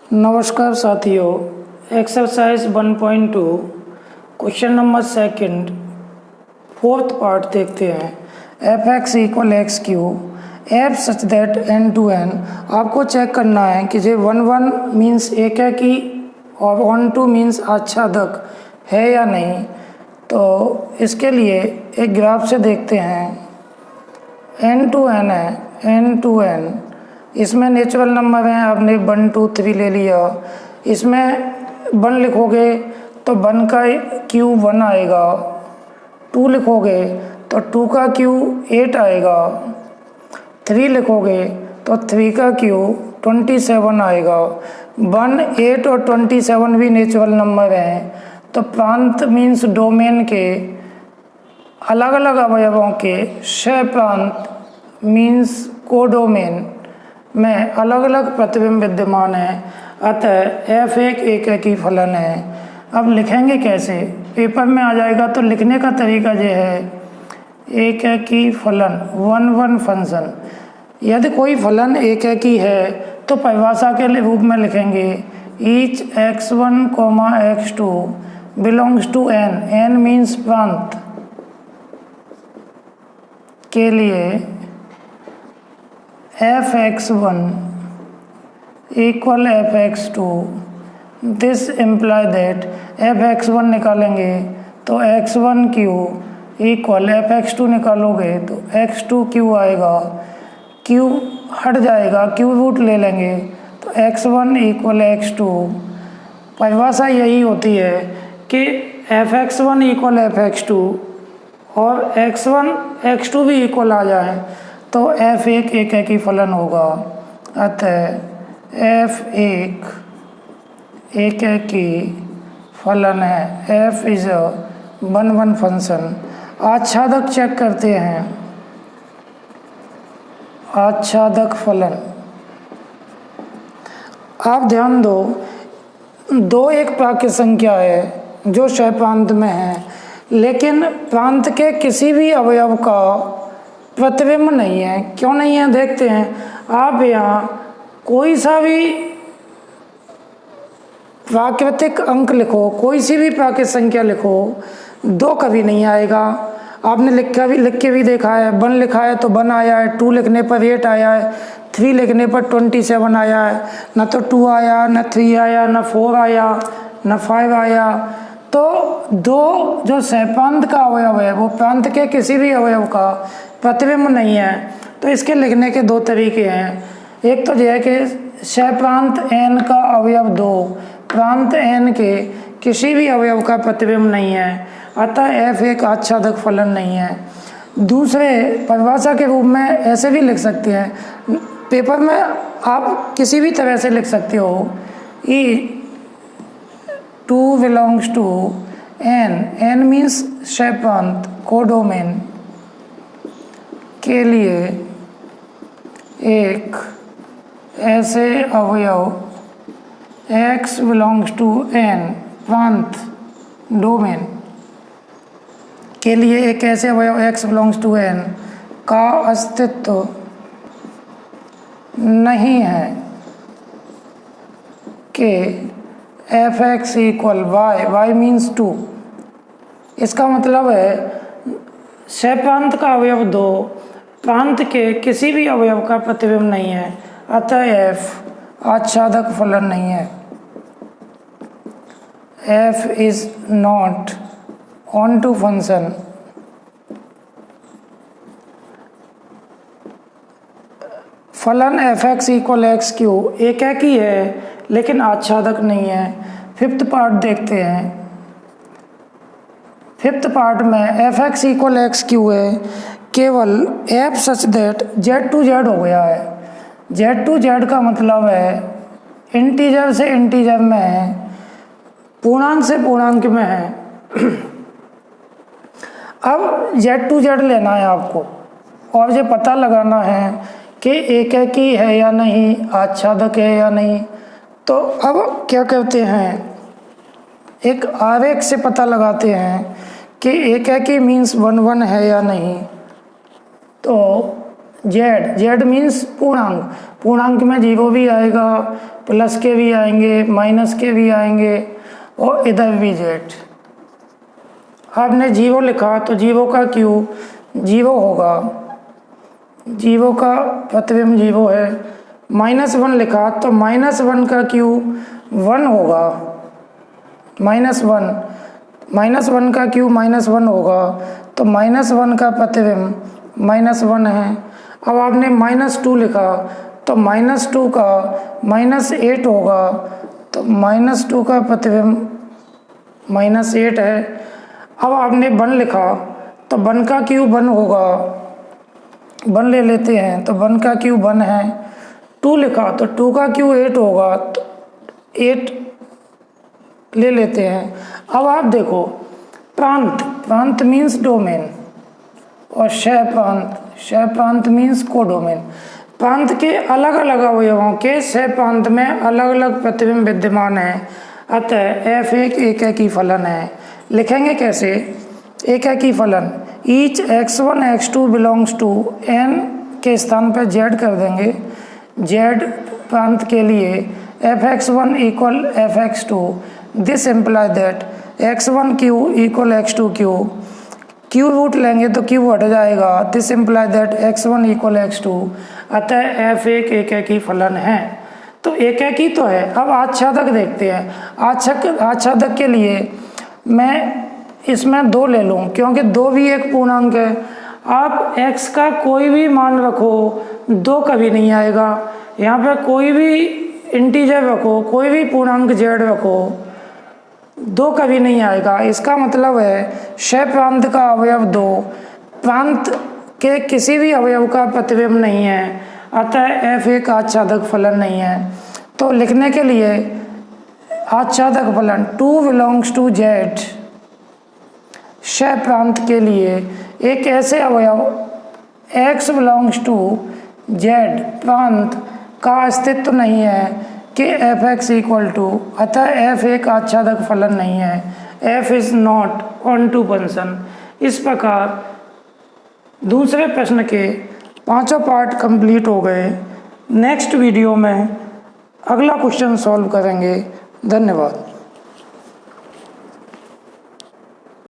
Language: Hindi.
नमस्कार साथियों, exercise 1.2 question number second fourth part देखते हैं। F x equal x cube f such that N to N. आपको चेक करना है कि जो 1 मीन्स एक है कि और 1 मीन्स आच्छादक है या नहीं। तो इसके लिए एक ग्राफ से देखते हैं। एन टू एन है, एन टू एन, इसमें नेचुरल नंबर हैं। आपने 1 2 3 ले लिया। इसमें 1 लिखोगे तो 1 का क्यू 1 आएगा, 2 लिखोगे तो 2 का क्यू 8 आएगा, 3 लिखोगे तो 3 का क्यू 27 आएगा। 1, 8 और 27 भी नेचुरल नंबर हैं। तो प्रांत मीन्स डोमेन के अलग अलग अवयवों के सह प्रांत मीन्स कोडोमेन में अलग अलग प्रतिबिंब विद्यमान है। अतः एफ एक एककी फलन है। अब लिखेंगे कैसे, पेपर में आ जाएगा। तो लिखने का तरीका यह है, एककी फलन 1 फंक्शन। यदि कोई फलन एककी है तो परिभाषा के रूप में लिखेंगे each x1, x2 belongs to n। n means प्रांत के लिए f(x1) equal f(x2). This imply that f(x1) निकालेंगे तो x1 क्यू इक्वल f(x2) निकालोगे तो x2 क्यू आएगा। क्यू हट जाएगा, क्यू रूट ले लेंगे तो x1 इक्वल x2। परिभाषा यही होती है कि f(x1) इक्वल f(x2) और x1 x2 भी इक्वल आ जाए तो f एक एककी फलन होगा। अतः f एक एककी फलन है। f is a 1 function. आच्छादक चेक करते हैं। आच्छादक फलन, आप ध्यान दो, 2 एक प्राकृत संख्या है जो सह प्रांत में है, लेकिन प्रांत के किसी भी अवयव का प्रतिबिंब नहीं है। क्यों नहीं है देखते हैं। आप यहाँ कोई सा भी प्राकृतिक अंक लिखो, कोई सी भी प्राकृत संख्या लिखो, 2 कभी नहीं आएगा। आपने लिख के भी देखा है। 1 लिखा है तो 1 आया है, 2 लिखने पर 8 आया है, 3 लिखने पर 27 आया है। न तो 2 आया, न 3 आया, न 4 आया, न 5 आया। तो 2 जो सहप्रांत का अवयव है वो प्रांत के किसी भी अवयव का प्रतिबिंब नहीं है। तो इसके लिखने के 2 तरीके हैं। एक तो यह है कि सहप्रांत n का अवयव 2 प्रांत n के किसी भी अवयव का प्रतिबिंब नहीं है। अतः f एक आच्छादक फलन नहीं है। दूसरे परिभाषा के रूप में ऐसे भी लिख सकते हैं। पेपर में आप किसी भी तरह से लिख सकते हो। E2 belongs to n। n means सहप्रांत कोडोमेन के लिए एक ऐसे अवयव x बिलोंग्स टू n प्रांत डोमेन के लिए एक ऐसे अवयव x बिलोंग्स टू n का अस्तित्व नहीं है कि f(x) equal y। y means 2। इसका मतलब है सहप्रांत का अवयव 2 प्रांत के किसी भी अवयव का प्रतिबिंब नहीं है। अतः f आच्छादक फलन नहीं है। f is not onto function. फलन f(x) इक्वल एक्स क्यू एकैकी है लेकिन आच्छादक नहीं है। 5th पार्ट देखते हैं। 5th पार्ट में f(x) इक्वल एक्स क्यू है, केवल f such that z to z हो गया है। z टू z का मतलब है इंटीजर से इंटीजर में है, पूर्णांक से पूर्णांक में है। अब z टू z लेना है आपको और ये पता लगाना है कि एकैकी है या नहीं, आच्छादक है या नहीं। तो अब क्या करते हैं, एक आरेख से पता लगाते हैं कि एकैकी मीन्स 1 है या नहीं। तो z मीन्स पूर्णांक। पूर्णांक में जीरो भी आएगा, प्लस के भी आएंगे, माइनस के भी आएंगे और इधर भी जेड। आपने जीरो लिखा तो जीरो का क्यू जीरो होगा, जीरो का प्रतिबिंब जीरो है। -1 लिखा तो -1 का क्यू 1 होगा, -1 का क्यू -1 होगा, तो -1 का प्रतिबिंब -1 है। अब आपने -2 लिखा तो -2 का -8 होगा, तो -2 का प्रतिबिंब -8 है। अब आपने 1 लिखा तो 1 का क्यू 1 होगा, 1 ले लेते हैं तो 1 का क्यू 1 है। 2 लिखा तो 2 का क्यू 8 होगा, तो 8 ले लेते हैं। अब आप देखो प्रांत मीन्स डोमेन और क्षय प्रांत मीन्स कोडोमेन। प्रांत के अलग अलग अवयवों के क्षय प्रांत में अलग अलग प्रतिबिंब विद्यमान है, अतः F एक एकेकी फलन है। लिखेंगे कैसे? एकेकी फलन each x1 x2 belongs to n के स्थान पर z कर देंगे। z प्रांत के लिए fx1 equal fx2, this imply that x1 cube equal x2 cube. Cube root लेंगे तो क्यू हट जाएगा, this imply that x1 equal x2। अतः f एक एकेकी फलन है। तो एकेकी तो है। अब आच्छादक देखते हैं। आच्छादक के लिए मैं इसमें 2 ले लूँ, क्योंकि 2 भी एक पूर्णांक है। आप x का कोई भी मान रखो 2 कभी नहीं आएगा। यहाँ पे कोई भी इंटीजर रखो, कोई भी पूर्णांक z रखो, 2 कभी नहीं आएगा। इसका मतलब है क्षय प्रांत का अवयव 2 प्रांत के किसी भी अवयव का प्रतिबिंब नहीं है, अतः f एक आच्छादक फलन नहीं है। तो लिखने के लिए आच्छादक फलन 2 बिलोंग्स टू z क्षय प्रांत के लिए एक ऐसे अवयव x बिलोंग्स टू z प्रांत का अस्तित्व नहीं है कि fx इक्वल टू, अतः f एक आच्छादक फलन नहीं है। f is not onto function. इस प्रकार दूसरे प्रश्न के 5 पार्ट कंप्लीट हो गए। नेक्स्ट वीडियो में अगला क्वेश्चन सॉल्व करेंगे। धन्यवाद।